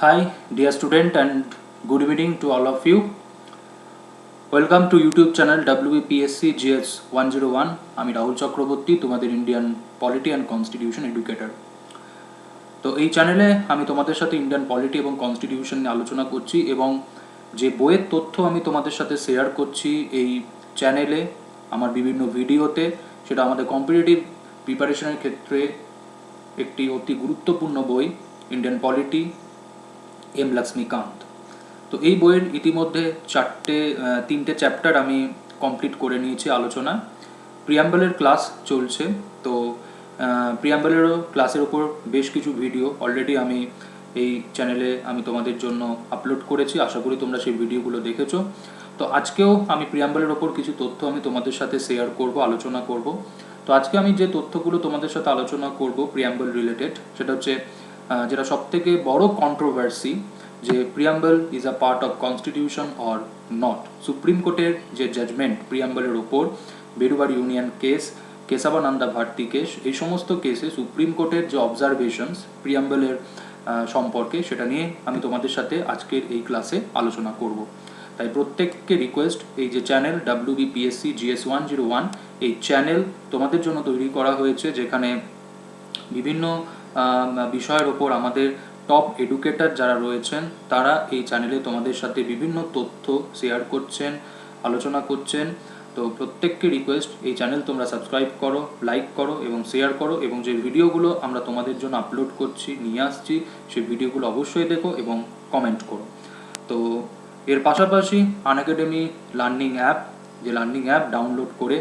Hi, dear student, and good evening to all of you. Welcome to YouTube channel WBPSC GS 101. আমি রাহুল চক্রবর্তী, তোমাদের Indian polity and constitution educator. তো এই চ্যানেলে আমি তোমাদের সাথে ইন্ডিয়ান পলিটি এবং কনস্টিটিউশন নিয়ে আলোচনা করছি এবং যে বইয়ের তথ্য আমি তোমাদের সাথে শেয়ার করছি এই চ্যানেলে আমার বিভিন্ন ভিডিওতে, সেটা আমাদের কম্পিটিটিভ প্রিপারেশনের ক্ষেত্রে একটি অতি গুরুত্বপূর্ণ বই, ইন্ডিয়ান পলিটি, এম লক্ষ্মীকান্ত। তো এই বইয়ের ইতিমধ্যে তিনটে চ্যাপ্টার আমি কমপ্লিট করে নিয়েছি আলোচনা। প্রিয়াম্বলের ক্লাস চলছে, তো প্রিয়াম্বলেরও ক্লাসের ওপর বেশ কিছু ভিডিও অলরেডি আমি এই চ্যানেলে আমি তোমাদের জন্য আপলোড করেছি। আশা করি তোমরা সেই ভিডিওগুলো দেখেছো। তো আজকেও আমি প্রিয়াম্বলের ওপর কিছু তথ্য আমি তোমাদের সাথে শেয়ার করব, আলোচনা করব। তো আজকে আমি যে তথ্যগুলো তোমাদের সাথে আলোচনা করব প্রিয়াম্বল রিলেটেড, সেটা হচ্ছে যেটা সবথেকে বড় কন্ট্রোভার্সি, যে preamble is a part of constitution or not. Supreme কোর্টের যে জাজমেন্ট প্রিয়াম্বলের ওপর, Berubari union case, Kesavananda Bharati case, এই সমস্ত কেসে সুপ্রিম কোর্টের যে অবজারভেশনস প্রিয়াম্বলের সম্পর্কে, সেটা নিয়ে আমি তোমাদের সাথে আজকের এই ক্লাসে আলোচনা করব। তাই প্রত্যেককে রিকোয়েস্ট, এই যে চ্যানেল WBPSC GS 101, এই চ্যানেল তোমাদের জন্য তৈরি করা হয়েছে, যেখানে বিভিন্ন বিষয়ের ওপর আমাদের টপ এডুকেটর যারা রয়েছেন তারা এই চ্যানেলে তোমাদের সাথে বিভিন্ন তথ্য শেয়ার করছেন, আলোচনা করছেন। তো প্রত্যেককে রিকোয়েস্ট, এই চ্যানেল তোমরা সাবস্ক্রাইব করো, লাইক করো এবং শেয়ার করো, এবং যে ভিডিওগুলো আমরা তোমাদের জন্য আপলোড করছি, নিয়ে আসছি, সেই ভিডিওগুলো অবশ্যই দেখো এবং কমেন্ট করো। তো এর পাশাপাশি আনএকাডেমি লার্নিং অ্যাপ, যে লার্নিং অ্যাপ ডাউনলোড করে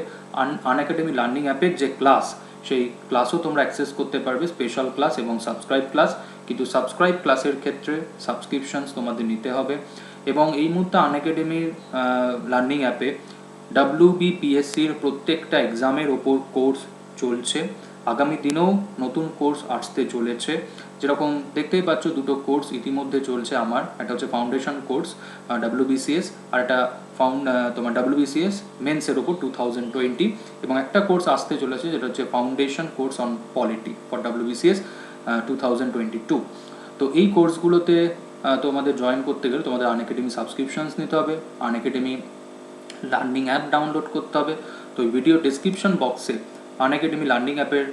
আনএকাডেমি লার্নিং অ্যাপের যে ক্লাস, সেই ক্লাসও তোমরা অ্যাক্সেস করতে পারবে, স্পেশাল ক্লাস এবং সাবস্ক্রাইব ক্লাস। কিন্তু সাবস্ক্রাইব ক্লাসের ক্ষেত্রে সাবস্ক্রিপশনস তোমাদের নিতে হবে। এবং এই মুহূর্তে আনএকাডেমির লার্নিং অ্যাপে WBPSCর প্রত্যেকটা এক্সামের ওপর কোর্স চলছে। আগামী দিনেও নতুন কোর্স আসতে চলেছে। যেরকম দেখতেই পাচ্ছ, দুটো কোর্স ইতিমধ্যে চলছে আমার। একটা হচ্ছে ফাউন্ডেশন কোর্স WBCS, আর একটা তোমার WBCS মেন্সের ওপর 2020, এবং একটা কোর্স আসতে চলেছে যেটা হচ্ছে foundation course on polity for WBCS 2022। তো এই কোর্সগুলোতে তোমাদের জয়েন করতে গেলে তোমাদের আনএকাডেমি সাবস্ক্রিপশনস নিতে হবে, আনএকাডেমি লার্নিং অ্যাপ ডাউনলোড করতে হবে। তো ভিডিও ডেসক্রিপশন বক্সে আনএকাডেমি লার্নিং অ্যাপের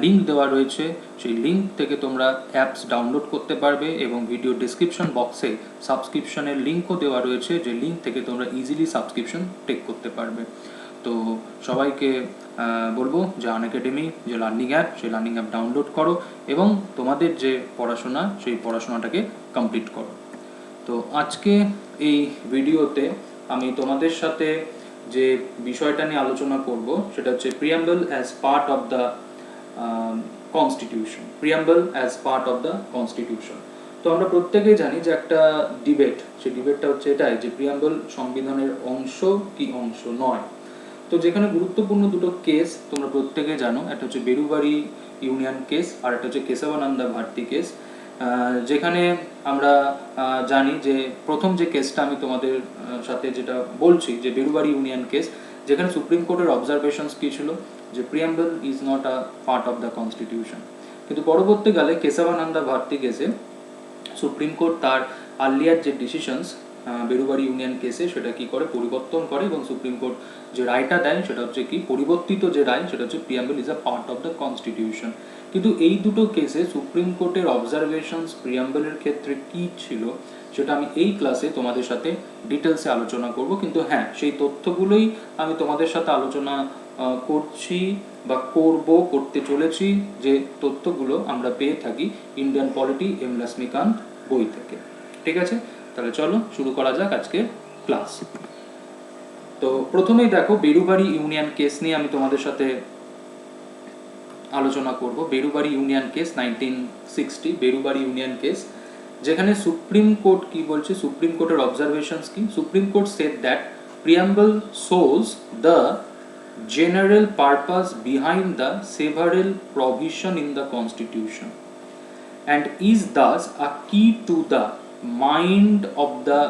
লিঙ্ক দেওয়া রয়েছে, সেই লিঙ্ক থেকে তোমরা অ্যাপস ডাউনলোড করতে পারবে, এবং ভিডিও ডেসক্রিপশন বক্সে সাবস্ক্রিপশনের লিঙ্কও দেওয়া রয়েছে, যে লিঙ্ক থেকে তোমরা ইজিলি সাবস্ক্রিপশন টেক করতে পারবে। তো সবাইকে বলবো যে আনএকাডেমি যে লার্নিং অ্যাপ, সেই লার্নিং অ্যাপ ডাউনলোড করো এবং তোমাদের যে পড়াশোনা, সেই পড়াশোনাটাকে কমপ্লিট করো। তো আজকে এই ভিডিওতে আমি তোমাদের সাথে যে বিষয়টা নিয়ে আলোচনা করব, সেটা হচ্ছে preamble as part of the constitution. Preamble as part of the constitution. তো আমরা প্রত্যেকেই জানি যে একটা ডিবেট, সেই ডিবেটটা হচ্ছে এটাই যে প্রিয়াম্বল সংবিধানের অংশ কি অংশ নয়। তো যেখানে গুরুত্বপূর্ণ দুটো কেস তোমরা প্রত্যেকে জানো, একটা হচ্ছে বেরুবাড়ি ইউনিয়ন কেস, আর একটা হচ্ছে কেশবানন্দা ভারতী কেস। যেখানে আমরা জানি যে প্রথম যে কেসটা আমি তোমাদের সাথে যেটা বলছি, যে বেরুবাড়ি ইউনিয়ন কেস, যেখানে সুপ্রিম কোর্টের অবজারভেশনস কী ছিল, যে preamble is not a part of the constitution. কিন্তু পরবর্তীকালে কেশবানন্দা ভারতী কেসে সুপ্রিম কোর্ট তার আর্লিয়ার যে ডিসিশনস বেরুবাড়ি ইউনিয়ন কেসে, সেটা কি করে পরিবর্তন করে, এবং সুপ্রিম কোর্ট যে রায়টা দেয় সেটা হচ্ছে কি পরিবর্তিত যে রায়, সেটা হচ্ছে preamble is a part of the constitution. কিন্তু এই দুটো কেসে সুপ্রিম কোর্টের অবজারভেশনস প্রিয়াম্বলের ক্ষেত্রে কি ছিল, সেটা আমি এই ক্লাসে তোমাদের সাথে ডিটেলসে আলোচনা করব। কিন্তু হ্যাঁ, সেই তথ্যগুলোই আমি তোমাদের সাথে আলোচনা করছি বা করতে চলেছি, যে তথ্যগুলো আমরা পেয়ে থাকি ইন্ডিয়ান পলিটি এম লক্ষ্মীকান্ত বই থেকে। ঠিক আছে, তাহলে চলো শুরু করা যাক আজকে ক্লাস। তো প্রথমেই দেখো, বেরুবাড়ি ইউনিয়ন কেস নিয়ে আমি তোমাদের সাথে আলোচনা করব। Berubari union case 1960, Berubari union case, যেখানে সুপ্রিম কোর্ট কি বলছে, সুপ্রিম কোর্টের অবজারভেশনস কি। Supreme court said that preamble shows the general purpose behind the several provision in the constitution and is thus a key to the mind of the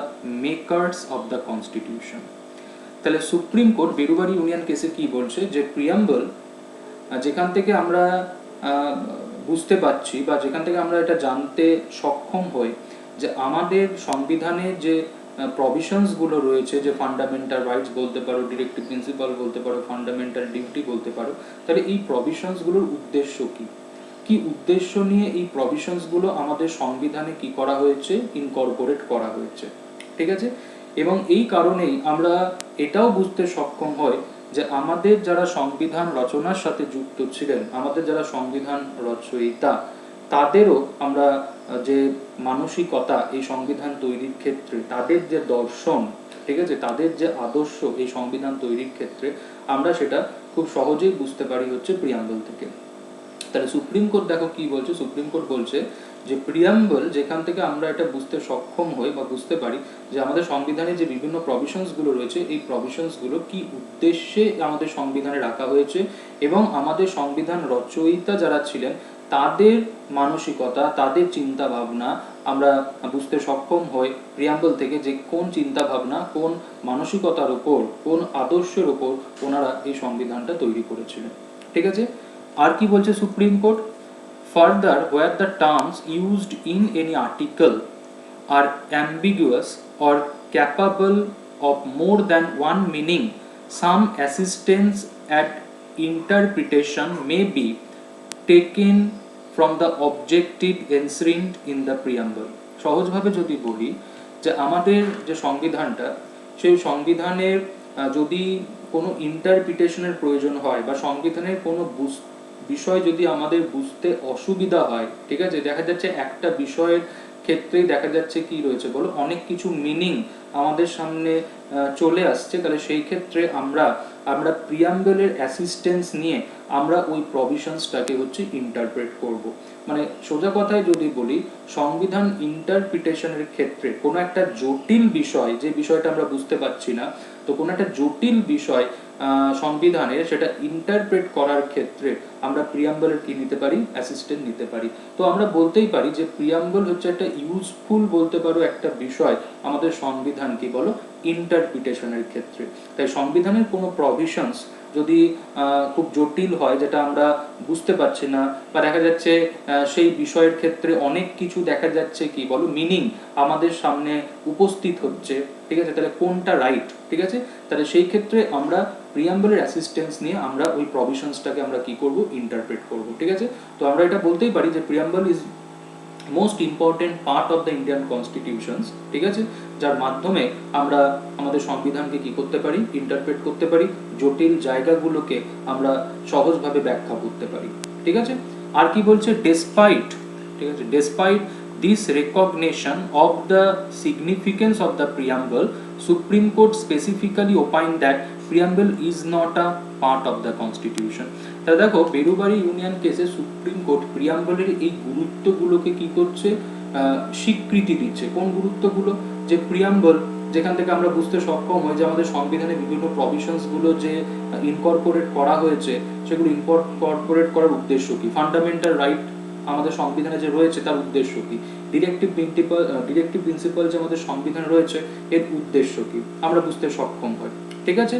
makers of the constitution. তাহলে supreme court Berubari union কেসে কি বলছে, যে preamble যেখান থেকে আমরা বুঝতে পারছি বা যেখান থেকে আমরা এটা জানতে সক্ষম হই, যে আমাদের সংবিধানে যে প্রভিশনসগুলো রয়েছে, যে ফান্ডামেন্টাল রাইটস বলতে পারো, ডিরেক্টিভ প্রিন্সিপাল বলতে পারো, ফান্ডামেন্টাল ডিউটি বলতে পারো, তাহলে এই প্রভিশনসগুলোর উদ্দেশ্য কী, কি উদ্দেশ্য নিয়ে এই প্রভিশনসগুলো আমাদের সংবিধানে কি করা হয়েছে, ইনকর্পোরেট করা হয়েছে, ঠিক আছে। এবং এই কারণেই আমরা এটাও বুঝতে সক্ষম হই যে আমাদের যারা সংবিধান রচনার সাথে যুক্ত ছিলেন, আমাদের যারা সংবিধান রচয়িতা, তাদেরও আমরা যে মানসিকতা এই সংবিধান তৈরির ক্ষেত্রে, তাদের যে দর্শন, ঠিক আছে, তাদের যে আদর্শ এই সংবিধান তৈরির ক্ষেত্রে, আমরা সেটা খুব সহজেই বুঝতে পারি হচ্ছে প্রিয়াম্বল থেকে। তাহলে সুপ্রিম কোর্ট দেখো কি বলছে, সুপ্রিম কোর্ট বলছে যে প্রিয়াম্বল, যেখান থেকে আমরা এটা বুঝতে সক্ষম হই বা বুঝতে পারি যে আমাদের সংবিধানে যে বিভিন্ন প্রভিশনসগুলো রয়েছে, এই প্রভিশনসগুলো কি উদ্দেশ্যে আমাদের সংবিধানে রাখা হয়েছে, এবং আমাদের সংবিধান রচয়িতা যারা ছিলেন তাদের মানসিকতা, তাদের চিন্তা ভাবনা আমরা বুঝতে সক্ষম হই প্রিয়াম্বল থেকে, যে কোন চিন্তা ভাবনা, কোন মানসিকতার উপর, কোন আদর্শের উপর ওনারা এই সংবিধানটা তৈরি করেছিলেন, ঠিক আছে। আর কি বলছে supreme court, further where the terms used in any article are ambiguous or capable of more than one meaning, some assistance at interpretation may be taken from the objective enshrined in the preamble। সহজভাবে যদি বলি যে আমাদের যে সংবিধানটা, সেই সংবিধানের যদি কোনো ইন্টারপ্রিটেশনের প্রয়োজন হয় বা সংবিধানের কোনো বিষয় যদি আমাদের বুঝতে অসুবিধা হয়, ঠিক আছে, দেখা যাচ্ছে একটা বিষয়ের ক্ষেত্রে দেখা যাচ্ছে কি রয়েছে বলো, অনেক কিছু মিনিং আমাদের সামনে চলে আসছে, তাহলে সেই ক্ষেত্রে আমরা প্রিয়াম্বলের অ্যাসিস্ট্যান্স নিয়ে আমরা ওই প্রভিশনসটাকে হচ্ছে ইন্টারপ্রেট করব। মানে সোজা কথায় যদি বলি, সংবিধান ইন্টারপ্রিটেশনের ক্ষেত্রে কোনো একটা জটিল বিষয়, যে বিষয়টা আমরা বুঝতে পারছি না, তো কোনো একটা জটিল বিষয় সংবিধানের, সেটা ইন্টারপ্রেট করার ক্ষেত্রে আমরা প্রিয়াম্বলের কি নিতে পারি, অ্যাসিস্ট্যান্ট নিতে পারি। তো আমরা বলতেই পারি যে প্রিয়াম্বল হচ্ছে একটা ইউজফুল বলতে পারো একটা বিষয় আমাদের সংবিধান কি বলো, ইন্টারপ্রিটেশনের ক্ষেত্রে। তাই সংবিধানের কোনো প্রভিশনস যদি খুব জটিল হয়, যেটা আমরা বুঝতে পারছি না, বা দেখা যাচ্ছে সেই বিষয়ের ক্ষেত্রে অনেক কিছু দেখা যাচ্ছে কি বলো মিনিং আমাদের সামনে উপস্থিত হচ্ছে, ঠিক আছে, তাহলে কোনটা রাইট, ঠিক আছে, তাহলে সেই ক্ষেত্রে আমরা প্রিয়াম্বলের অ্যাসিস্ট্যান্স নিয়ে আমরা ওই প্রভিশনসটাকে আমরা কি করব, ইন্টারপ্রেট করব, ঠিক আছে। তো আমরা এটা বলতেই পারি যে preamble is most important part of the Indian constitutions, ঠিক আছে, যার মাধ্যমে আমরা আমাদের সংবিধানকে কি করতে পারি, ইন্টারপ্রেট করতে পারি, জটিল জায়গাগুলোকে আমরা সহজভাবে ব্যাখ্যা করতে পারি, ঠিক আছে। আর কি বলছে, ডেসপাইট, ঠিক আছে, despite this recognition of the significance of the preamble, Supreme Court specifically opined that preamble is not a part of the constitution। তাহলে দেখো বেরুবাড়ি ইউনিয়ন কেসে সুপ্রিম কোর্ট প্রিয়াম্বলের এই গুরুত্বগুলোকে কি করছে, স্বীকৃতি দিচ্ছে। কোন গুরুত্বগুলো, যে প্রিয়াম্বল যেখান থেকে আমরা বুঝতে সক্ষম হই যে আমাদের সংবিধানে বিভিন্ন প্রভিশনসগুলো যে ইনকর্পোরেট করা হয়েছে, সেগুলো ইনকর্পোরেট করার উদ্দেশ্য কি, ফান্ডামেন্টাল রাইট আমাদের সংবিধানে যে রয়েছে তার উদ্দেশ্য কি, ডিরেক্টিভ প্রিন্সিপাল যে আমাদের সংবিধানে রয়েছে এর উদ্দেশ্য কি, আমরা বুঝতে সক্ষম হই, ঠিক আছে।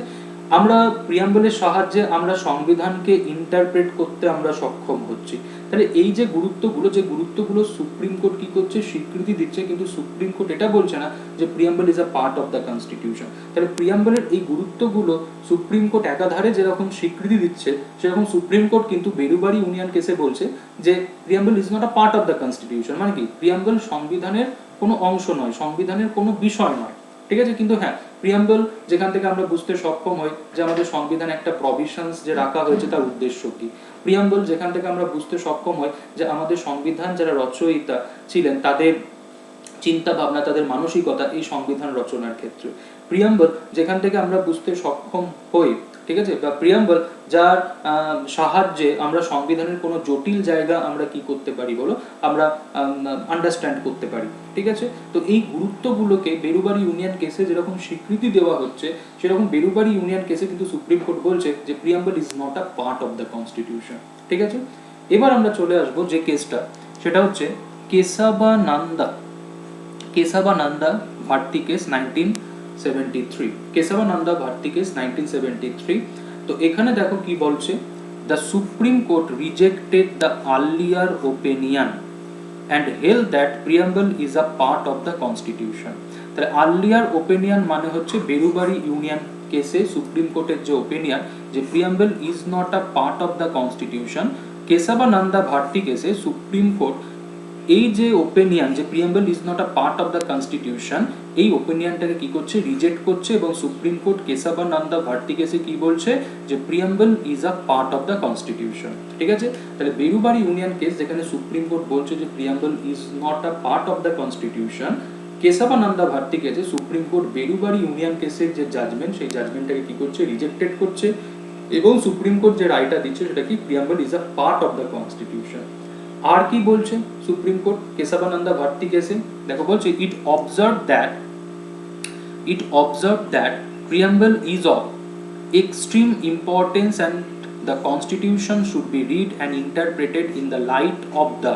আমরা প্রিয়াম্বলের সাহায্যে আমরা সংবিধানকে ইন্টারপ্রেট করতে আমরা সক্ষম হচ্ছি। তাহলে এই যে গুরুত্বগুলো সুপ্রিম কোর্ট কি করছে, স্বীকৃতি দিচ্ছে, কিন্তু সুপ্রিম কোর্ট এটা বলছে না যে preamble is a part of the constitution. তাহলে প্রিয়াম্বলের এই গুরুত্বগুলো সুপ্রিম কোর্ট একাধারে যেরকম স্বীকৃতি দিচ্ছে, সেরকম সুপ্রিম কোর্ট কিন্তু বেরুবাড়ি ইউনিয়ন কেসে বলছে যে preamble is not a part of the constitution. মানে কি, প্রিয়াম্বল সংবিধানের কোনো অংশ নয়, সংবিধানের কোনো বিষয় নয়, ঠিক আছে। কিন্তু হ্যাঁ, প্রিয়াম্বল যেখান থেকে আমরা বুঝতে সক্ষম হই যে আমাদের সংবিধানে একটা প্রভিশনস যে রাখা হয়েছে তার উদ্দেশ্য কি, প্রিয়াম্বল যেখান থেকে আমরা বুঝতে সক্ষম হই যে আমাদের সংবিধান যারা রচয়িতা ছিলেন তাদের চিন্তা ভাবনা, তাদের মানসিকতা এই সংবিধান রচনার ক্ষেত্রে, প্রিয়াম্বল যেখান থেকে আমরা বুঝতে সক্ষম হই, ঠিক আছে, বা প্রিয়াম্বল যার সাহায্যে আমরা সংবিধানের কোনো জটিল জায়গা আমরা কি করতে পারি বলো, আমরা আন্ডারস্ট্যান্ড করতে পারি, ঠিক আছে। তো এই গুরুত্বগুলোকে বেরুবাড়ি ইউনিয়ন কেসে যেরকম স্বীকৃতি দেওয়া হচ্ছে, সেরকম বেরুবাড়ি ইউনিয়ন কেসে কিন্তু সুপ্রিম কোর্ট বলছে যে preamble is not a part of the constitution, ঠিক আছে। এবার আমরা চলে আসবো যে কেসটা, সেটা হচ্ছে কেশাবানন্দা ভারতী কেস 1973, কেশাবানন্দা ভারতী কেস 1973। তো এখানে দেখো কি বলছে, the supreme court rejected the earlier opinion and held that preamble is a part of the constitution. তাহলে আর্লিয়ার ওপিনিয়ন মানে হচ্ছে বেরুবারি ইউনিয়ন কেসে সুপ্রিম কোর্টের যে ওপিনিয়ন যে preamble is not a part of the constitution, Kesavananda Bharati কেসে সুপ্রিম কোর্ট এই যে ওপিনিয়ন যে preamble is not a part of the constitution, এই ওপিনিয়নটাকে কি করছে, রিজেক্ট করছে, এবং সুপ্রিম কোর্ট কেশবানন্দা ভারতী কেসে কি বলছে যে preamble is a part of the constitution. ঠিক আছে, তাহলে বেরুবারি ইউনিয়ন কেস যেখানে সুপ্রিম কোর্ট বলছে যে preamble is not a part of the constitution, Kesavananda Bharati কেসে সুপ্রিম কোর্ট বেরুবারি ইউনিয়ন কেসের যে জাজমেন্ট সেই জাজমেন্টটাকে কি করছে, রিজেক্টেড করছে, এবং সুপ্রিম কোর্ট যে রায়টা দিচ্ছে সেটা কি preamble is a part of the constitution. আর কি বলছে সুপ্রিম কোর্ট কেশবানন্দা ভারতী কেসে, দেখো বলছে it observed that preamble is of extreme importance and the constitution should be read and interpreted in the light of the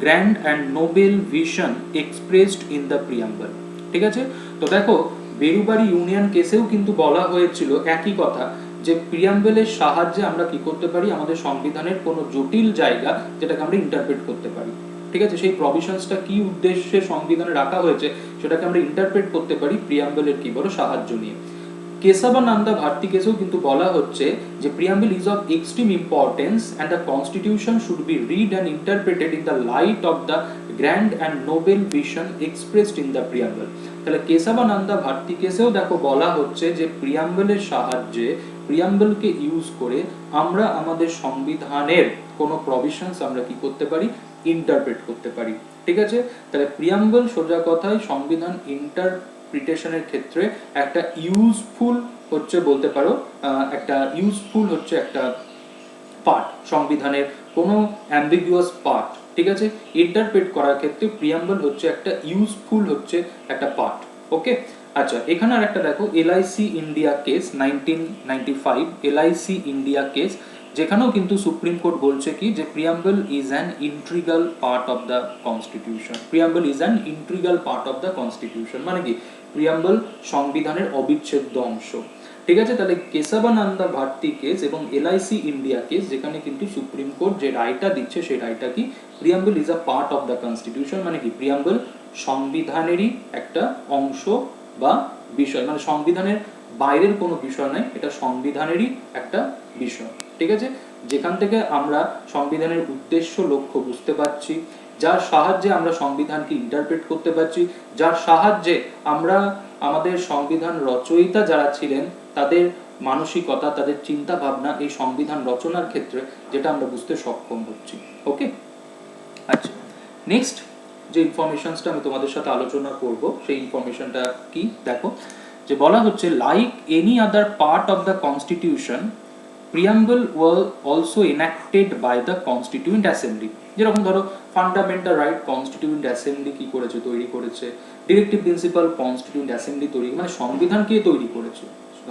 grand and noble vision expressed in the preamble। ঠিক আছে, তো দেখো বেরুবারি union কেসেও কিন্তু বলা হয়েছিল একই কথা যে প্রিয়াম্বলের সাহায্যে আমরা কি করতে পারি, আমাদের সংবিধানের কোনো জটিল জায়গা যেটাকে আমরা ইন্টারপ্রেট করতে পারি। ঠিক আছে, সেই প্রভিশনসটা কি উদ্দেশ্যে সংবিধানে রাখা হয়েছে সেটাকে আমরা ইন্টারপ্রেট করতে পারি প্রিয়াম্বলের কি বড় সাহায্য নিয়ে। কেশবানন্দা ভারতী কেসেও কিন্তু বলা হচ্ছে যে preamble is of extreme importance and the constitution should be read and interpreted in the light of the grand and noble vision expressed in the preamble. তাহলে কেশবানন্দা ভারতী কেসেও দেখো বলা হচ্ছে যে প্রিয়াম্বলের সাহায্যে, প্রিয়াম্বলকে ইউজ করে আমরা আমাদের সংবিধানের কোনো প্রভিশনস আমরা কি করতে পারি, ইন্টারপ্রেট করতে পারি। ঠিক আছে, তাহলে প্রিয়াম্বল সোজা কথায় সংবিধান ইন্টারপ্রিটেশনের ক্ষেত্রে একটা ইউজফুল হচ্ছে বলতে পারো, একটা ইউজফুল হচ্ছে একটা পার্ট, সংবিধানের কোনো অ্যাম্বিগুয়াস পার্ট। ঠিক আছে, ইন্টারপ্রেট করার ক্ষেত্রে প্রিয়াম্বল হচ্ছে একটা ইউজফুল হচ্ছে একটা পার্ট। ওকে, আচ্ছা এখানে আর একটা দেখো LIC India case 1995, LIC India case, যেখানেও কিন্তু সুপ্রিম কোর্ট বলছে কি যে preamble is an integral part of the constitution. Preamble is an integral part of the constitution মানে কি প্রিয়াম্বল সংবিধানের অবিচ্ছেদ্য অংশ। ঠিক আছে, তাহলে কেশবানন্দা ভারতী কেস এবং এলআইসি ইন্ডিয়া কেস যেখানে কিন্তু সুপ্রিম কোর্ট যে রায়টা দিচ্ছে সেই রায়টা কি preamble is a part of the constitution মানে কি প্রিয়াম্বল সংবিধানেরই একটা অংশ বা বিষয়, মানে সংবিধানের বাইরের কোনো বিষয় নয়, এটা সংবিধানেরই একটা বিষয়। ঠিক আছে, যেখান থেকে আমরা সংবিধানের উদ্দেশ্য লক্ষ্য বুঝতে পারছি, যার সাহায্যে আমরা সংবিধানকে ইন্টারপ্রেট করতে পারছি, যার সাহায্যে আমরা আমাদের সংবিধান রচয়িতা যারা ছিলেন তাদের মানসিকতা, তাদের চিন্তা ভাবনা এই সংবিধান রচনার ক্ষেত্রে যেটা আমরা বুঝতে সক্ষম হচ্ছি। ওকে, আচ্ছা নেক্সট যে ইনফরমেশনসটা আমি তোমাদের সাথে আলোচনা করব সেই ইনফরমেশনটা কি দেখো, যে বলা হচ্ছে like any other part of the constitution preamble was also enacted by the constituent assembly. যেরকম ধরো ফান্ডামেন্টাল রাইট কনস্টিটিউয়েন্ট অ্যাসেম্বলি কি করেছে, তৈরি করেছে, ডিরেক্টিভ প্রিন্সিপাল কনস্টিটিউয়েন্ট অ্যাসেম্বলি তৈরি, মানে সংবিধান কে তৈরি করেছে,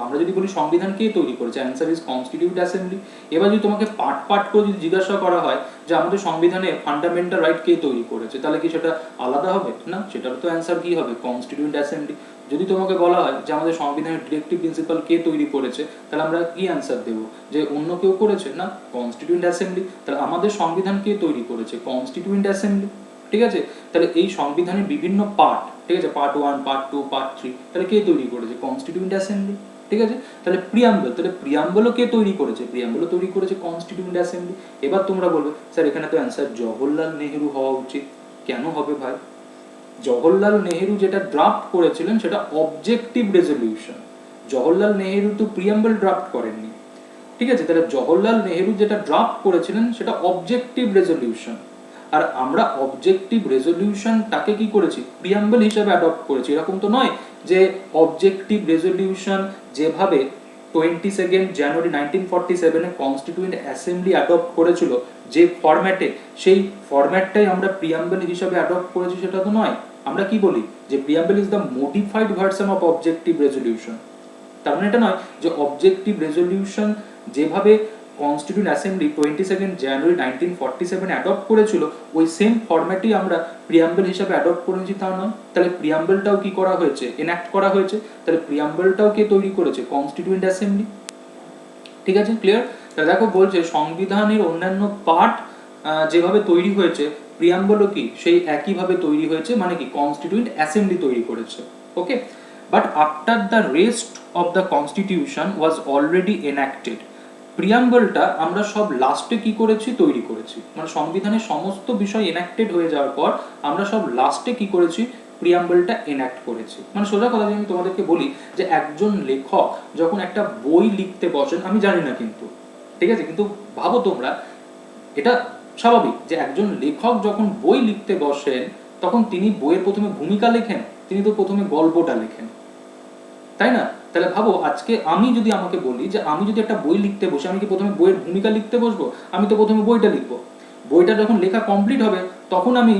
আমরা যদি বলি সংবিধান কে তৈরি করেছে, অ্যান্সার ইজ কনস্টিটিউয়েন্ট অ্যাসেম্বলি। এবার যদি তোমাকে পার্ট পার্ট করে যদি জিজ্ঞাসা করা হয় যে আমাদের সংবিধানে ফান্ডামেন্টাল রাইট কে তৈরি করেছে, তাহলে কি সেটা আলাদা হবে না, সেটার তো অ্যান্সার কি হবে কনস্টিটিউয়েন্ট অ্যাসেম্বলি। যদি তোমাকে বলা হয় যে আমাদের সংবিধানের ডিরেক্টিভ প্রিন্সিপাল কে তৈরি করেছে, তাহলে আমরা কি অ্যান্সার দেবো যে অন্য কেউ করেছে না, কনস্টিটিউয়েন্ট অ্যাসেম্বলি। তাহলে আমাদের সংবিধান কে তৈরি করেছে, কনস্টিটিউয়েন্ট অ্যাসেম্বলি। ঠিক আছে, তাহলে এই সংবিধানের বিভিন্ন পার্ট, ঠিক আছে, পার্ট 1, পার্ট 2, পার্ট 3, তাহলে কে তৈরি করেছে, কনস্টিটিউয়েন্ট অ্যাসেম্বলি। ঠিক আছে, তাহলে প্রিয়াম্বল, তাহলে প্রিয়াম্বলও কে তৈরি করেছে, প্রিয়াম্বলও তৈরি করেছে কনস্টিটিউয়েন্ট অ্যাসেম্বলি। এবার তোমরা বলবে স্যার এখানে তো অ্যান্সার জওহরলাল নেহেরু হওয়া উচিত, কেন হবে ভাই? জওহরলাল নেহেরু যেটা ড্রাফট করেছিলেন সেটা অবজেক্টিভ রেজলিউশন, জওহরলাল নেহেরু তো প্রিয়াম্বল ড্রাফট করেননি। ঠিক আছে, তাহলে জওহরলাল নেহেরু যেটা ড্রাফট করেছিলেন সেটা অবজেক্টিভ রেজলিউশন, আর আমরা অবজেক্টিভ রেজলিউশনটাকে কি করেছি, প্রিয়াম্বল হিসেবে অ্যাডপ্ট করেছি। এরকম তো নয় যে অবজেক্টিভ রেজলিউশন যেভাবে 22 জানুয়ারি 1947 কনস্টিটিউয়েন্ট অ্যাসেম্বলি অ্যাডপ্ট করেছিল যে ফরম্যাটে, সেই ফরম্যাটটাই আমরা প্রিয়াম্বল হিসেবে অ্যাডপ্ট করেছি, সেটা তো নয়। আমরা কি বলি যে preamble is the modified version of objective resolution. তার মানে এটা নয় যে অবজেক্টিভ রেজলিউশন যেভাবে কনস্টিটিউয়েন্ট অ্যাসেম্বলি 22 জানুয়ারি 1947 অ্যাডপ্ট করেছিল ওই সেম ফরম্যাটই আমরা প্রিয়াম্বল হিসেবে অ্যাডপ্ট করেছি তা নয়। তাহলে প্রিয়াম্বলটাও কি করা হয়েছে, এনঅ্যাক্ট করা হয়েছে, তাহলে প্রিয়াম্বলটাও কে তৈরি করেছে, কনস্টিটিউয়েন্ট অ্যাসেম্বলি। ঠিক আছে, ক্লিয়ার? তাহলে দেখো বলছে সংবিধানের অন্যান্য পার্ট যেভাবে তৈরি হয়েছে প্রিয়াম্বলও কি সেই একইভাবে তৈরি হয়েছে, মানে কি কনস্টিটিউয়েন্ট অ্যাসেম্বলি তৈরি করেছে। Okay, but after the rest of the constitution was already enacted, প্রিয়াম্বলটা আমরা সব লাস্টে কি করেছি, তৈরি করেছি। মানে সংবিধানের সমস্ত বিষয় এনাক্টেড হয়ে যাওয়ার পর আমরা সব লাস্টে কি করেছি, প্রিয়াম্বলটা এনাক্ট করেছি। মানে সোজা কথা যদি আমি তোমাদেরকে বলি যে একজন লেখক যখন একটা বই লিখতে বসেন, আমি জানি না কিন্তু, ঠিক আছে, কিন্তু ভাবো তোমরা, এটা স্বাভাবিক যে একজন লেখক যখন বই লিখতে বসেন তখন তিনি বইয়ের প্রথমে ভূমিকা লেখেন, তিনি তো প্রথমে গল্পটা লেখেন, তাই না? তাহলে ভাবো আজকে আমি যদি আমাকে বলি যে আমি যদি একটা বই লিখতে বসি, আমি কি প্রথমে বইয়ের ভূমিকা লিখতে বসবো? আমি তো প্রথমে বইটা লিখবো। বইটা যখন লেখা কমপ্লিট হবে তখন আমি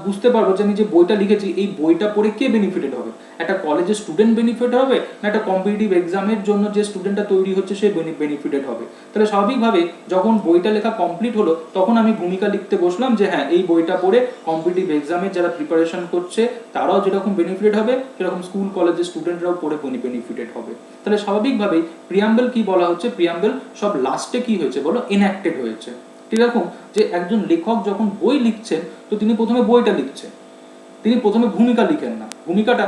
বুঝতে পারবো যে আমি যে বইটা লিখেছি এই বইটা পড়ে কে বেনিফিটেড হবে। একটা কলেজের স্টুডেন্ট বেনিফিট হবে, না একটা কম্পিটিটিভ এক্সামের জন্য যে স্টুডেন্টটা তৈরি হচ্ছে সে বেনিফিটেড হবে। তাহলে স্বাভাবিকভাবে যখন বইটা লেখা কমপ্লিট হলো তখন আমি ভূমিকা লিখতে বসলাম যে হ্যাঁ এই বইটা পড়ে কম্পিটিটিভ এক্সামের যারা প্রিপারেশন করছে তারাও যেরকম বেনিফিটেড হবে সেরকম স্কুল কলেজের স্টুডেন্টরাও পড়ে বেনিফিটেড হবে। তাহলে স্বাভাবিকভাবেই প্রিয়াম্বল কি বলা হচ্ছে, প্রিয়াম্বল সব লাস্টে কি হয়েছে বলো, এনাক্টেড হয়েছে। ঠিক এরকম যে একজন লেখক যখন বই লিখছেন তো তিনি প্রথমে বইটা লিখছেন, তিনি প্রথমে ভূমিকা লিখেন না। ভূমিকাটা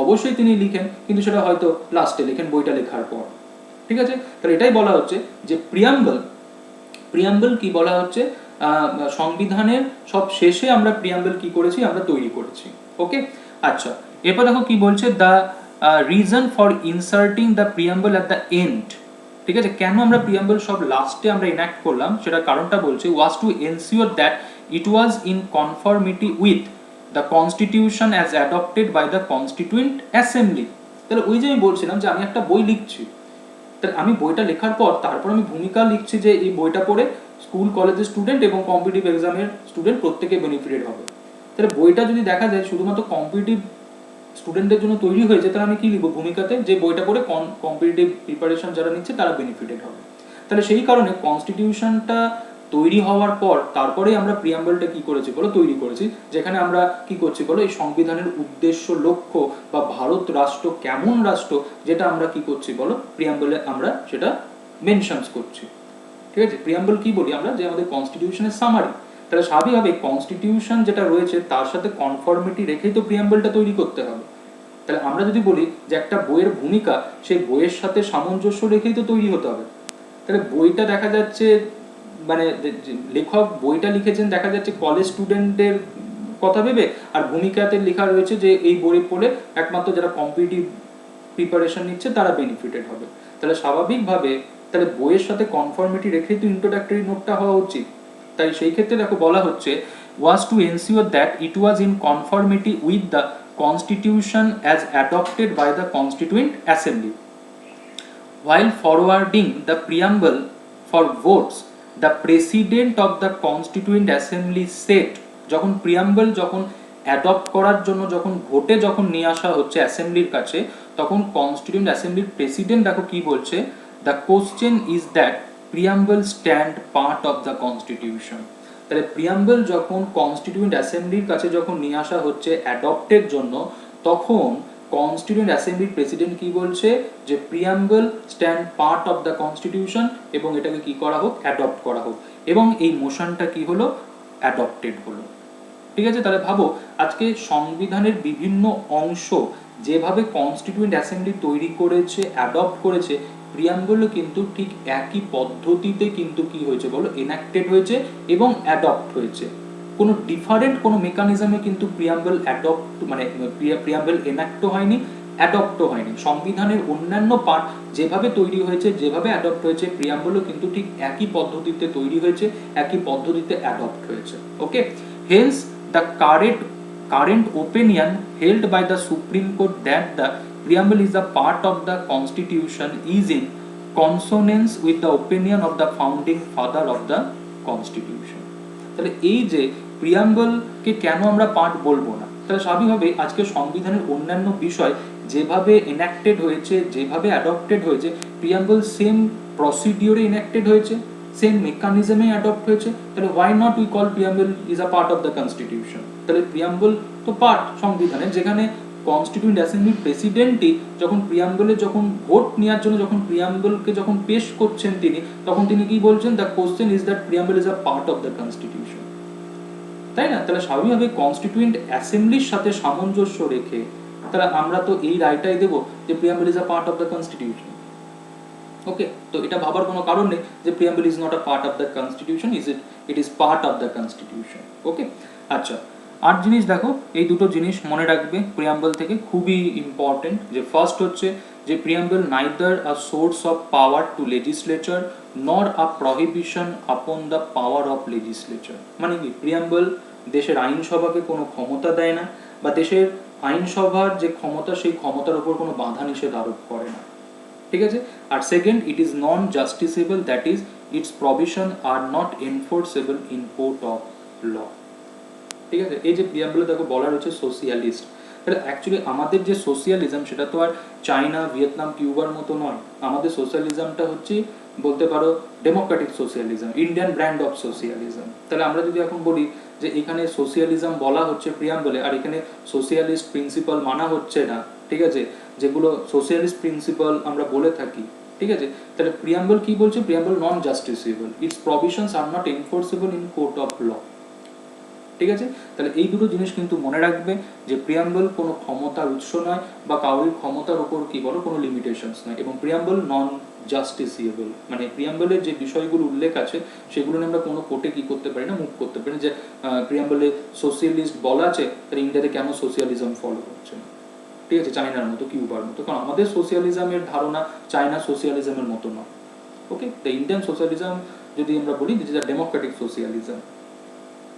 অবশ্যই তিনি লিখেন কিন্তু সেটা হয়তো লাস্টে লেখেন বইটা লেখার পর। ঠিক আছে, তাহলে এটাই বলা হচ্ছে যে প্রিয়াম্বল কি বলা হচ্ছে, সংবিধানের সব শেষে আমরা প্রিয়াম্বল কি করেছি, আমরা তৈরি করেছি। ওকে, আচ্ছা এরপর দেখো কি বলছে, the reason for inserting the preamble at the end. ঠিক আছে, কেন আমরা প্রিয়াম্বল সব লাস্টে আমরা ইনঅ্যাক্ট করলাম সেটা কারণটা বলছে, was to ensure that it was in conformity with the constitution as adopted by the constituent assembly. তাহলে ওই যে আমি বলছিলাম যে আমি একটা বই লিখছি, তাহলে আমি বইটা লেখার পর তারপর আমি ভূমিকা লিখছি যে এই বইটা পড়ে স্কুল কলেজের স্টুডেন্ট এবং কম্পিটিটিভ এক্সামের স্টুডেন্ট প্রত্যেকে বেনিফিটেড হবে। তাহলে বইটা যদি দেখা যায় শুধুমাত্র কম্পিটিটিভ স্টুডেন্টদের জন্য তৈরি হয়েছে তাহলে আমি কি লিখবো ভূমিকাতে, যে বইটা পড়ে কম্পিটিটিভ প্রিপারেশন যারা নিচ্ছে তারা বেনিফিটেড হবে। তাহলে সেই কারণে কনস্টিটিউশনটা তৈরি হওয়ার পর তারপরে আমরা প্রিয়াম্বলটা কি করেছি বলো, তৈরি করেছি, যেখানে আমরা কি করছি বলো, এই সংবিধানের উদ্দেশ্য লক্ষ্য বা ভারত রাষ্ট্র কেমন রাষ্ট্র যেটা আমরা কি করছি বলো, প্রিয়াম্বলে আমরা সেটা মেনশনস করছি। ঠিক আছে, প্রিয়াম্বল কি বলি আমরা, যে আমাদের কনস্টিটিউশনের সামারি। তাহলে স্বাভাবিকভাবে কনস্টিটিউশন যেটা রয়েছে তার সাথে কনফর্মিটি রেখেই তো প্রিয়াম্বলটা তৈরি করতে হবে। তাহলে আমরা যদি বলি যে একটা বইয়ের ভূমিকা সেই বইয়ের সাথে সামঞ্জস্য রেখেই তো তৈরি হতে হবে। তাহলে বইটা দেখা যাচ্ছে মানে লেখক বইটা লিখেছেন দেখা যাচ্ছে কলেজ স্টুডেন্টদের কথা ভেবে, আর ভূমিকাতে লেখা রয়েছে যে এই বই পড়ে একমাত্র যারা কম্পিটিটিভ প্রিপারেশন নিচ্ছে তারা বেনিফিটেড হবে। তাহলে স্বাভাবিকভাবে তাহলে বইয়ের সাথে কনফর্মিটি রেখেই তো ইন্ট্রোডাক্টরি নোটটা হওয়া উচিত। তাই সেই ক্ষেত্রে দেখো বলা হচ্ছে, was to ensure that it was in conformity with the constitution as adopted by the constituent assembly while forwarding the preamble for votes the president of the constituent assembly said, যখন প্রিয়াম্বল যখন adopt করার জন্য যখন ভোটে যখন নিয়ে আসা হচ্ছে অ্যাসেম্বলির কাছে তখন কনস্টিটিউয়েন্ট অ্যাসেম্বলির প্রেসিডেন্ট দেখো কি বলছে, the question is that preamble stand part of the constitution. তাহলে প্রিয়াম্বল যখন কনস্টিটিউয়েন্ট অ্যাসেম্বলির কাছে যখন নিয়ে আসা হচ্ছে অ্যাডপ্টের জন্য তখন কনস্টিটিউয়েন্ট অ্যাসেম্বলির প্রেসিডেন্ট কি বলছে যে preamble stand part of the constitution এবং এটাকে কি করা হোক, অ্যাডপ্ট করা হোক, এবং এই মোশনটা কি হলো, অ্যাডপ্টেড হলো। ঠিক আছে, তাহলে ভাবো আজকে সংবিধানের বিভিন্ন অংশ যেভাবে কনস্টিটিউয়েন্ট অ্যাসেম্বলি তৈরি করেছে অ্যাডপ্ট করেছে, প্রিয়াম্বলও কিন্তু ঠিক একই পদ্ধতিতে কিন্তু কি হয়েছে বলো, এনাক্টেড হয়েছে এবং অ্যাডপ্ট হয়েছে। কোনো ডিফারেন্ট কোনো মেকানিজমে কিন্তু প্রিয়াম্বল অ্যাডপ্ট মানে প্রিয়াম্বল এনাক্টও হয়নি, অ্যাডপ্টও হয়নি। সংবিধানের অন্যান্য পার্ট যেভাবে তৈরি হয়েছে যেভাবে অ্যাডপ্ট হয়েছে প্রিয়াম্বলও কিন্তু ঠিক একই পদ্ধতিতে তৈরি হয়েছে, একই পদ্ধতিতে অ্যাডপ্ট হয়েছে। ওকে, Haynes the current opinion held by the Supreme Court that the preamble is a part of the Constitution is in consonance with the opinion of the founding father of the Constitution. তাহলে এই যে প্রিয়াম্বলকে কেন আমরা part বলবো না, তাহলে স্বাভাবিকভাবে আজকে সংবিধানের অন্যান্য বিষয় যেভাবে এনাক্টেড হয়েছে যেভাবে অ্যাডপ্টেড হয়েছে প্রিয়াম্বল সেম প্রসিডিওরে এনাক্টেড হয়েছে, সেম মেকানিজমে অ্যাডপ্ট হয়েছে, তাহলে why not we call preamble is a part of the constitution. তাহলে প্রিয়াম্বল তো পার্ট সংবিধানের, যেখানে কনস্টিটিউয়েন্ট অ্যাসেম্বলি প্রেসিডেন্টই যখন প্রিয়াম্বলে যখন ভোট নেওয়ার জন্য যখন প্রিয়াম্বলকে যখন পেশ করছেন তিনি, তখন তিনি কি বলছেন, the question is that preamble is a part of the constitution. তাই না? তাহলে স্বাভাবিকভাবে কনস্টিটিউয়েন্ট অ্যাসেম্বলির সাথে সামঞ্জস্য রেখে তাহলে আমরা তো এই রায়টাই দেবো যে preamble is a part of the constitution. Okay, তো এটা ভাবার কোনো কারণ নেই যে preamble is not a part of the constitution, it is part of the constitution. Okay, আচ্ছা, আর জিনিস দেখো, এই দুটো জিনিস মনে রাখবে প্রিয়াম্বল থেকে, খুবই ইম্পর্টেন্ট। যে ফার্স্ট হচ্ছে যে preamble neither a source of power to legislature nor a prohibition upon the power of legislature. মানে কি, প্রিয়াম্বল দেশের আইনসভাকে কোনো ক্ষমতা দেয় না, বা দেশের আইনসভার যে ক্ষমতা সেই ক্ষমতার উপর কোনো বাধা নিষেধ আরোপ করে না। ঠিক আছে। আর second, it is non justiciable, that is its provision are not enforceable in court of law. ঠিক আছে। এই যে প্রিয়াম্বলে দেখো বলা রয়েছে সোশিয়ালিস্ট, তাহলে অ্যাকচুয়ালি আমাদের যে সোশিয়ালিজম সেটা তো আর চায়না, ভিয়েতনাম, কিউবার মতো নয়। আমাদের সোশ্যালিজমটা হচ্ছে বলতে পারো Democratic socialism, Indian brand of socialism. তাহলে আমরা যদি এখন বলি যে এখানে সোশিয়ালিজম বলা হচ্ছে প্রিয়াম্বলে, আর এখানে সোশিয়ালিস্ট প্রিন্সিপাল মানা হচ্ছে না, ঠিক আছে, যেগুলো সোশিয়ালিস্ট প্রিন্সিপাল আমরা বলে থাকি, ঠিক আছে, তাহলে প্রিয়াম্বল কি বলছে? Preamble non justiciable, its provisions are not enforceable in court of law. ঠিক আছে। তাহলে এই দুটো জিনিস কিন্তু মনে রাখবে যে প্রিয়াম্বল কোনো ক্ষমতার উৎস নয়, বা কারোর ক্ষমতার উপর কি বলো কোনো লিমিটেশনস নয়, এবং প্রিয়াম্বল নন জাস্টিসিয়েবল। মানে প্রিয়াম্বলের যে বিষয়গুলো উল্লেখ আছে সেগুলো নিয়ে আমরা কোনো কোর্টে কি করতে পারি না, মুখ করতে পারি না যে প্রিয়াম্বলে সোশিয়ালিস্ট বলা আছে, তাহলে ইন্ডিয়াতে কেন সোশিয়ালিজম ফলো হচ্ছে না। ঠিক আছে, চায়নার মতো, কিউবার মতো, কারণ আমাদের সোশিয়ালিজমের ধারণা চায়না সোশিয়ালিজমের মতো নয়। ওকে, দ্য ইন্ডিয়ান সোশিয়ালিজম যদি আমরা বলি this is a Democratic socialism.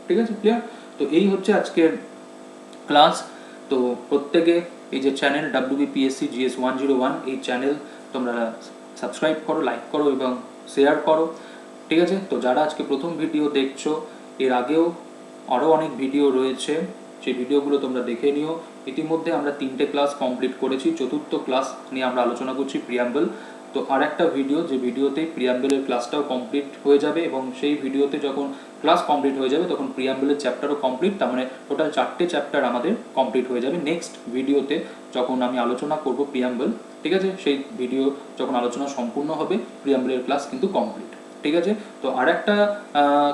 ঠিক আছে, ক্লিয়ার? তো এই হচ্ছে আজকের ক্লাস। তো প্রত্যেকে এই যে চ্যানেল WBPSC GS 101, এই চ্যানেল তোমরা সাবস্ক্রাইব করো, লাইক করো এবং শেয়ার করো। ঠিক আছে। তো যারা আজকে প্রথম ভিডিও দেখছো, এর আগেও আরও অনেক ভিডিও রয়েছে, সেই ভিডিওগুলো তোমরা দেখে নিও। ইতিমধ্যে আমরা 3টে ক্লাস কমপ্লিট করেছি, চতুর্থ ক্লাস নিয়ে আমরা আলোচনা করছি প্রিয়াম্বল। তো আর একটা ভিডিও, যে ভিডিওতে প্রিয়াম্বলের ক্লাসটাও কমপ্লিট হয়ে যাবে, এবং সেই ভিডিওতে যখন ক্লাস কমপ্লিট হয়ে যাবে তখন প্রিয়াম্বলের চ্যাপ্টারও কমপ্লিট, তার মানে টোটাল 4টে চ্যাপ্টার আমাদের কমপ্লিট হয়ে যাবে। নেক্সট ভিডিওতে যখন আমি আলোচনা করব প্রিয়াম্বল, ঠিক আছে, সেই ভিডিও যখন আলোচনা সম্পূর্ণ হবে প্রিয়াম্বলের ক্লাস কিন্তু কমপ্লিট। ঠিক আছে। তো আর একটা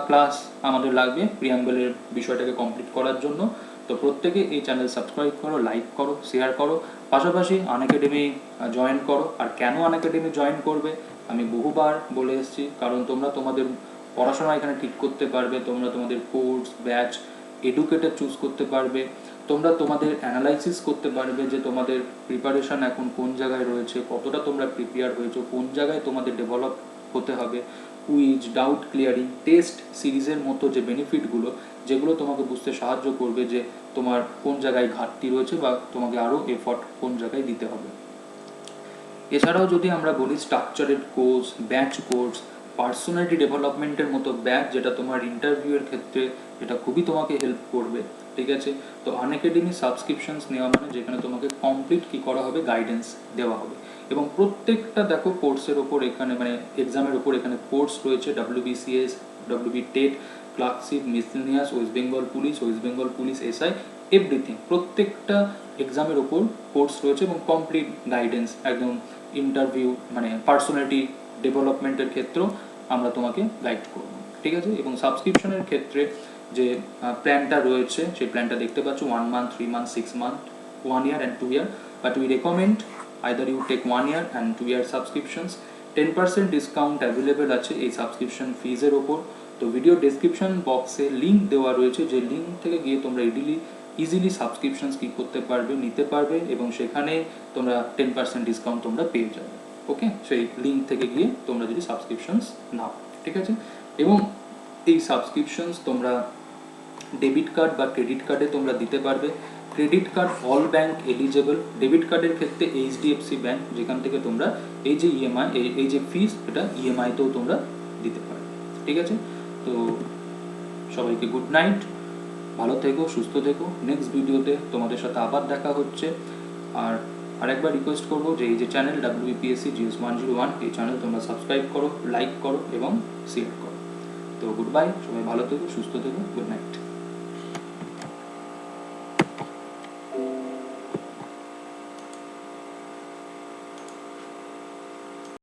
ক্লাস আমাদের লাগবে প্রিয়াম্বলের বিষয়টাকে কমপ্লিট করার জন্য। তো প্রত্যেকে এই চ্যানেল সাবস্ক্রাইব করো, লাইক করো, শেয়ার করো, পাশাপাশি আনএকাডেমি জয়েন করো। আর কেন আনএকাডেমি জয়েন করবে আমি বহুবার বলে এসেছি, কারণ তোমরা তোমাদের পড়াশোনা এখানে ঠিক করতে পারবে, তোমরা তোমাদের কোর্স, ব্যাচ, এডুকেটর চুজ করতে পারবে, তোমরা তোমাদের অ্যানালাইসিস করতে পারবে যে তোমাদের প্রিপারেশন এখন কোন জায়গায় রয়েছে, কতটা তোমরা প্রিপেয়ার হয়েছো, কোন জায়গায় তোমাদের ডেভেলপ হতে হবে, কুইজ, ডাউট ক্লিয়ারিং, টেস্ট সিরিজের মতো যে বেনিফিটগুলো, যেগুলো তোমাকে বুঝতে সাহায্য করবে যে তোমার কোন জায়গায় ঘাটতি রয়েছে বা তোমাকে আরও এফর্ট কোন জায়গায় দিতে হবে। এছাড়াও যদি আমরা বলি স্ট্রাকচারেড কোর্স, ব্যাচ কোর্স, পার্সোনালিটি ডেভেলপমেন্টের মতো ব্যাচ, যেটা তোমার ইন্টারভিউয়ের ক্ষেত্রে এটা খুবই তোমাকে হেল্প করবে। ঠিক আছে। তো আনএকাডেমি সাবস্ক্রিপশনস নেওয়া মানে যেখানে তোমাকে কমপ্লিট কী করা হবে, গাইডেন্স দেওয়া হবে, এবং প্রত্যেকটা দেখো কোর্সের ওপর এখানে মানে এক্সামের ওপর এখানে কোর্স রয়েছে, WBCS, WB TET, clerkship, miscellaneous, West Bengal police SI, everything, প্রত্যেকটা এক্সামের ওপর কোর্স রয়েছে এবং কমপ্লিট গাইডেন্স, একদম ইন্টারভিউ মানে পার্সোনালিটি ডেভেলপমেন্টের ক্ষেত্রেও আমরা তোমাকে গাইড করব। ঠিক আছে। এবং সাবস্ক্রিপশনের ক্ষেত্রে যে প্ল্যানটা রয়েছে সেই প্ল্যানটা দেখতে পাচ্ছ, 1 month, 3 months, 6 months, 1 year and 2 year, but we recommend either you take 1 year and 2 year subscriptions. 10% discount available আছে এই সাবস্ক্রিপশন ফিজের ওপর। তো ভিডিও ডেসক্রিপশন বক্সে লিঙ্ক দেওয়া রয়েছে, যে লিঙ্ক থেকে গিয়ে তোমরা ইজিলি সাবস্ক্রিপশনস কী করতে পারবে, নিতে পারবে, এবং সেখানে তোমরা 10% ডিসকাউন্ট তোমরা পেয়ে যাবে। ওকে, সেই লিঙ্ক থেকে গিয়ে তোমরা যদি সাবস্ক্রিপশনস নাও, ঠিক আছে। এবং এই সাবস্ক্রিপশনস তোমরা ডেবিট কার্ড বা ক্রেডিট কার্ডে তোমরা দিতে পারবে। Credit card all bank eligible, debit কার্ডের ক্ষেত্রে HDFC ব্যাঙ্ক, যেখান থেকে তোমরা এই যে EMI, এই যে ফিস, এটা EMI-তেও তোমরা দিতে পারবে। ঠিক আছে। তো সবাইকে গুড নাইট, ভালো থেকো, সুস্থ থেকো। নেক্সট ভিডিওতে তোমাদের সাথে আবার দেখা হচ্ছে। আর আরেকবার রিকোয়েস্ট করবো যে এই যে চ্যানেল WBPSC GS 101, এই চ্যানেল তোমরা সাবস্ক্রাইব করো, লাইক করো এবং শেয়ার করো। তো গুড বাই, সবাই ভালো থেকো, সুস্থ থেকো, গুড নাইট।